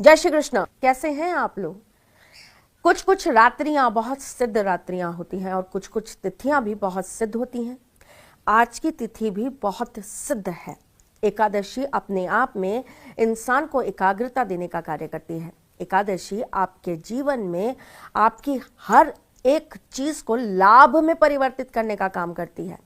जय श्री कृष्ण। कैसे हैं आप लोग? कुछ कुछ रात्रियां बहुत सिद्ध रात्रियां होती हैं और कुछ कुछ तिथियां भी बहुत सिद्ध होती हैं। आज की तिथि भी बहुत सिद्ध है। एकादशी अपने आप में इंसान को एकाग्रता देने का कार्य करती है। एकादशी आपके जीवन में आपकी हर एक चीज को लाभ में परिवर्तित करने का काम करती है।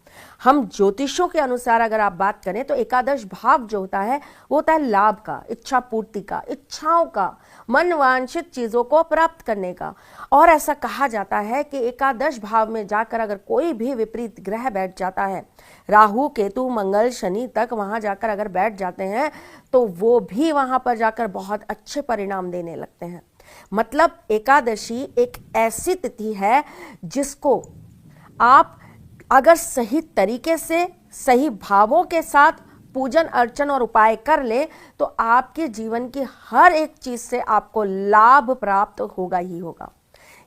हम ज्योतिषों के अनुसार अगर आप बात करें तो एकादश भाव जो होता है वो होता है लाभ का, इच्छा पूर्ति का, इच्छाओं का, मन वांछित चीजों को प्राप्त करने का। और ऐसा कहा जाता है कि एकादश भाव में जाकर अगर कोई भी विपरीत ग्रह बैठ जाता है, राहु केतु मंगल शनि तक वहां जाकर अगर बैठ जाते हैं तो वो भी वहां पर जाकर बहुत अच्छे परिणाम देने लगते हैं। मतलब एकादशी एक ऐसी तिथि है जिसको आप अगर सही तरीके से सही भावों के साथ पूजन अर्चन और उपाय कर ले तो आपके जीवन की हर एक चीज से आपको लाभ प्राप्त होगा ही होगा।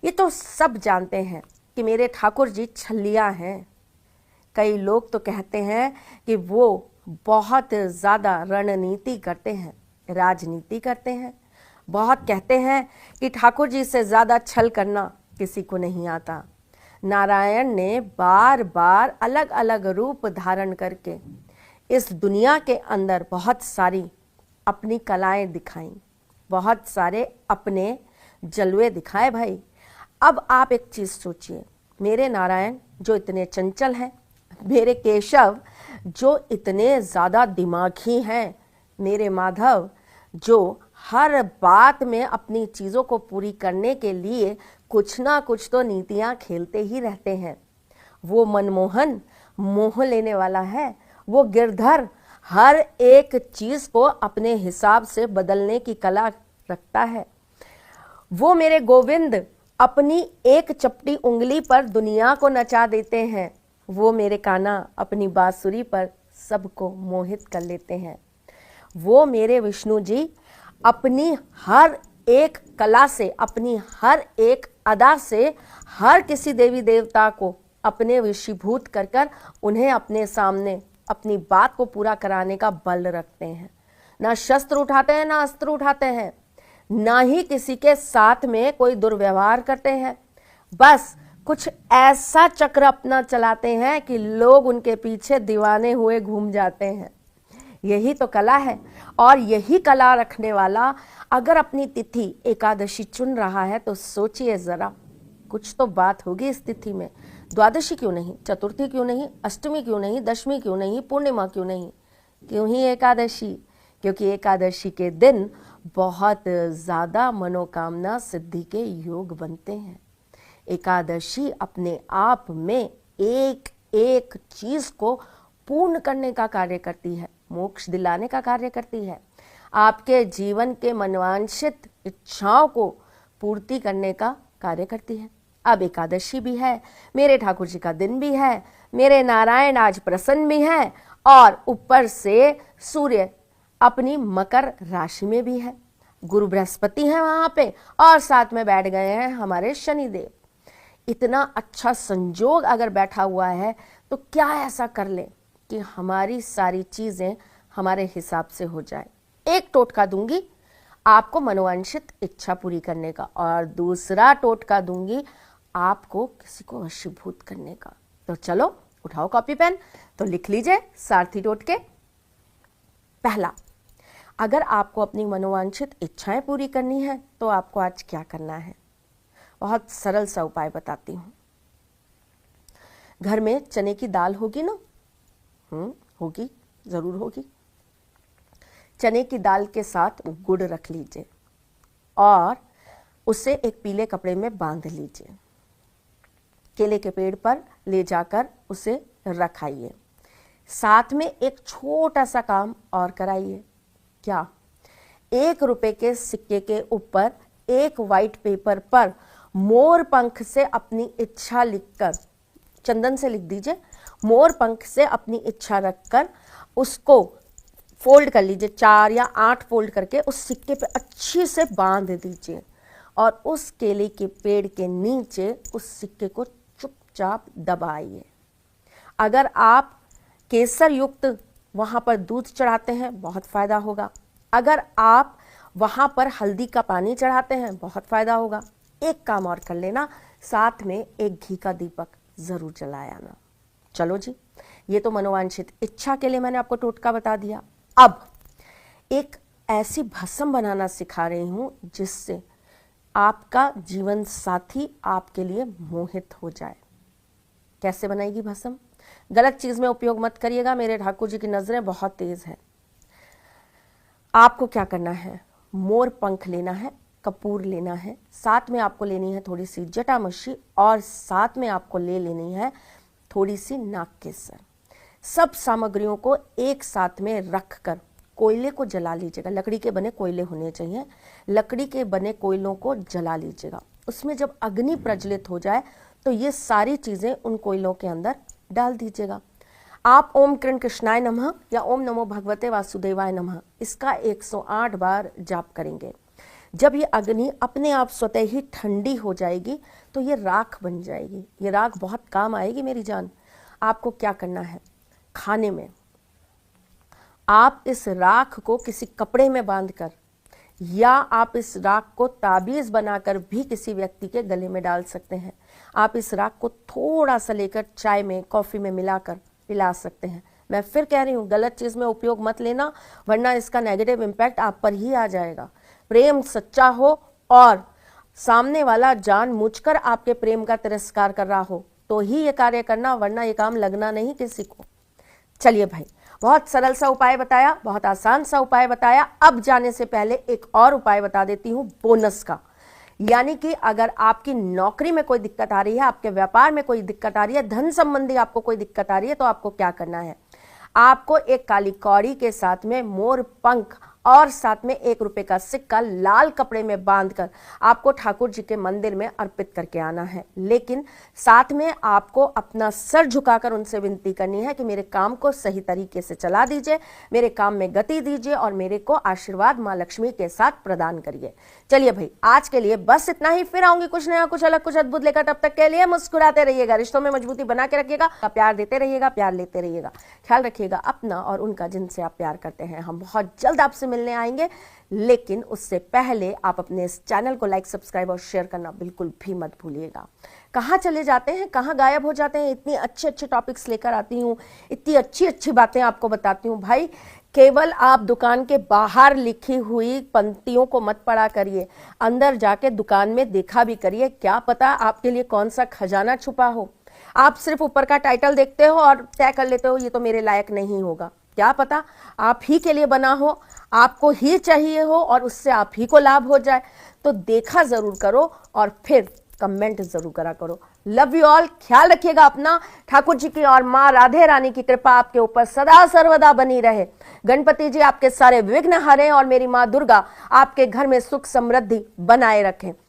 ये तो सब जानते हैं कि मेरे ठाकुर जी छल्लियां हैं। कई लोग तो कहते हैं कि वो बहुत ज्यादा रणनीति करते हैं, राजनीति करते हैं। बहुत कहते हैं कि ठाकुर जी से ज्यादा छल करना किसी को नहीं आता। नारायण ने बार बार अलग अलग रूप धारण करके इस दुनिया के अंदर बहुत सारी अपनी कलाएं दिखाई, बहुत सारे अपने जलवे दिखाए भाई। अब आप एक चीज सोचिए, मेरे नारायण जो इतने चंचल हैं, मेरे केशव जो इतने ज्यादा दिमागी हैं, मेरे माधव जो हर बात में अपनी चीजों को पूरी करने के लिए कुछ ना कुछ तो नीतियां खेलते ही रहते हैं। वो मनमोहन मोह लेने वाला है, वो गिरधर हर एक चीज को अपने हिसाब से बदलने की कला रखता है। वो मेरे गोविंद अपनी एक चपटी उंगली पर दुनिया को नचा देते हैं। वो मेरे कान्हा अपनी बांसुरी पर सबको मोहित कर लेते हैं। वो मेरे विष्णु जी अपनी हर एक कला से, अपनी हर एक अदा से हर किसी देवी देवता को अपने वशीभूत कर कर उन्हें अपने सामने अपनी बात को पूरा कराने का बल रखते हैं। ना शस्त्र उठाते हैं, ना अस्त्र उठाते हैं, ना ही किसी के साथ में कोई दुर्व्यवहार करते हैं। बस कुछ ऐसा चक्र अपना चलाते हैं कि लोग उनके पीछे दीवाने हुए घूम जाते हैं। यही तो कला है। और यही कला रखने वाला अगर अपनी तिथि एकादशी चुन रहा है तो सोचिए जरा, कुछ तो बात होगी इस तिथि में। द्वादशी क्यों नहीं, चतुर्थी क्यों नहीं, अष्टमी क्यों नहीं, दशमी क्यों नहीं, पूर्णिमा क्यों नहीं, क्यों ही एकादशी? क्योंकि एकादशी के दिन बहुत ज्यादा मनोकामना सिद्धि के योग बनते हैं। एकादशी अपने आप में एक एक चीज को पूर्ण करने का कार्य करती है, मोक्ष दिलाने का कार्य करती है, आपके जीवन के मनवांछित इच्छाओं को पूर्ति करने का कार्य करती है। अब एकादशी भी है, मेरे ठाकुर जी का दिन भी है, मेरे नारायण आज प्रसन्न भी हैं और ऊपर से सूर्य अपनी मकर राशि में भी है, गुरु बृहस्पति हैं वहां पे और साथ में बैठ गए हैं हमारे शनिदेव। इतना अच्छा संजोग अगर बैठा हुआ है तो क्या ऐसा कर ले कि हमारी सारी चीजें हमारे हिसाब से हो जाए। एक टोटका दूंगी आपको मनोवांछित इच्छा पूरी करने का और दूसरा टोटका दूंगी आपको किसी को वशीभूत करने का। तो चलो उठाओ कॉपी पेन तो लिख लीजिए सारथी टोटके। पहला, अगर आपको अपनी मनोवांछित इच्छाएं पूरी करनी है तो आपको आज क्या करना है? बहुत सरल सा उपाय बताती हूं। घर में चने की दाल होगी ना? होगी, जरूर होगी। चने की दाल के साथ गुड़ रख लीजिए और उसे एक पीले कपड़े में बांध लीजिए। केले के पेड़ पर ले जाकर उसे रखाइए। साथ में एक छोटा सा काम और कराइए। क्या? 1 रुपए के सिक्के के ऊपर एक वाइट पेपर पर मोर पंख से अपनी इच्छा लिखकर, चंदन से लिख दीजिए, मोर पंख से अपनी इच्छा रखकर उसको फोल्ड कर लीजिए, 4 या 8 फोल्ड करके उस सिक्के पे अच्छी से बांध दीजिए और उस केले के पेड़ के नीचे उस सिक्के को चुपचाप दबाइए। अगर आप केसर युक्त वहां पर दूध चढ़ाते हैं बहुत फायदा होगा। अगर आप वहां पर हल्दी का पानी चढ़ाते हैं, बहुत फायदा होगा। एक काम और कर लेना, साथ में एक घी का दीपक जरूर जलाया ना। चलो जी, ये तो मनोवांछित इच्छा के लिए मैंने आपको टोटका बता दिया। अब एक ऐसी भस्म बनाना सिखा रही हूं जिससे आपका जीवन साथी आपके लिए मोहित हो जाए। कैसे बनाएगी भस्म? गलत चीज में उपयोग मत करिएगा, मेरे ठाकुर जी की नजरें बहुत तेज है। आपको क्या करना है, मोर पंख लेना है, कपूर लेना है, साथ में आपको लेनी है थोड़ी सी जटामशी, और साथ में आपको ले लेनी है थोड़ी सी नाग केसर। सब सामग्रियों को एक साथ में रखकर कोयले को जला लीजिएगा। लकड़ी के बने कोयले होने चाहिए, लकड़ी के बने कोयलों को जला लीजिएगा। उसमें जब अग्नि प्रज्वलित हो जाए तो ये सारी चीजें उन कोयलों के अंदर डाल दीजिएगा। आप ओम कृष्ण कृष्णाय नमः या ओम नमो भगवते वासुदेवाय नमः इसका 108 बार जाप करेंगे। जब ये अग्नि अपने आप स्वतः ही ठंडी हो जाएगी तो ये राख बन जाएगी। ये राख बहुत काम आएगी मेरी जान। आपको क्या करना है, खाने में आप इस राख को किसी कपड़े में बांधकर या आप इस राख को ताबीज बनाकर भी किसी व्यक्ति के गले में डाल सकते हैं। आप इस राख को थोड़ा सा लेकर चाय में, कॉफी में मिलाकर पिला सकते हैं। मैं फिर कह रही हूँ, गलत चीज में उपयोग मत लेना, वरना इसका नेगेटिव इम्पैक्ट आप पर ही आ जाएगा। प्रेम सच्चा हो और सामने वाला जानबूझकर आपके प्रेम का तिरस्कार कर रहा हो तो ही ये कार्य करना, वरना ये काम लगना नहीं किसी को। चलिए भाई, बहुत सरल सा उपाय बताया, बहुत आसान सा उपाय बताया। अब जाने से पहले एक और उपाय बता देती हूं बोनस का। यानी कि अगर आपकी नौकरी में कोई दिक्कत आ रही है, आपके व्यापार में कोई दिक्कत आ रही है, धन संबंधी आपको कोई दिक्कत आ रही है, तो आपको क्या करना है, आपको एक काली कौड़ी के साथ में मोर पंख और साथ में 1 रुपए का सिक्का लाल कपड़े में बांधकर आपको ठाकुर जी के मंदिर में अर्पित करके आना है। लेकिन साथ में आपको अपना सर झुकाकर उनसे विनती करनी है कि मेरे काम को सही तरीके से चला दीजिए, मेरे काम में गति दीजिए और मेरे को आशीर्वाद मां लक्ष्मी के साथ प्रदान करिए। चलिए भाई, आज के लिए बस इतना ही। फिर आऊंगी कुछ नया, कुछ अलग, कुछ अद्भुत लेकर। तब तक के लिए मुस्कुराते रहिएगा, रिश्तों में मजबूती बना के रखिएगा, प्यार देते रहिएगा, प्यार लेते रहिएगा। ख्याल रखिएगा अपना और उनका जिनसे आप प्यार करते हैं। हम बहुत जल्द आपसे मिलने आएंगे, लेकिन उससे पहले आप अपने इस चैनल को लाइक, सब्सक्राइब और शेयर करना बिल्कुल भी मत भूलिएगा। कहाँ चले जाते हैं, कहाँ गायब हो जाते हैं? इतनी अच्छे अच्छे टॉपिक्स लेकर आती हूँ, इतनी अच्छी अच्छी बातें आपको बताती हूँ। भाई, केवल आप दुकान के बाहर लिखी हुई पंक्तियों को मत पढ़ा करिए, अंदर जाके दुकान में देखा भी करिए। क्या पता आपके लिए कौन सा खजाना छुपा हो। आप सिर्फ ऊपर का टाइटल देखते हो और तय कर लेते हो ये तो मेरे लायक नहीं होगा। क्या पता आप ही के लिए बना हो, आपको ही चाहिए हो और उससे आप ही को लाभ हो जाए। तो देखा जरूर करो और फिर कमेंट जरूर करा करो। लव यू ऑल, ख्याल रखिएगा अपना। ठाकुर जी की और मां राधे रानी की कृपा आपके ऊपर सदा सर्वदा बनी रहे। गणपति जी आपके सारे विघ्न हरें और मेरी मां दुर्गा आपके घर में सुख समृद्धि बनाए रखें।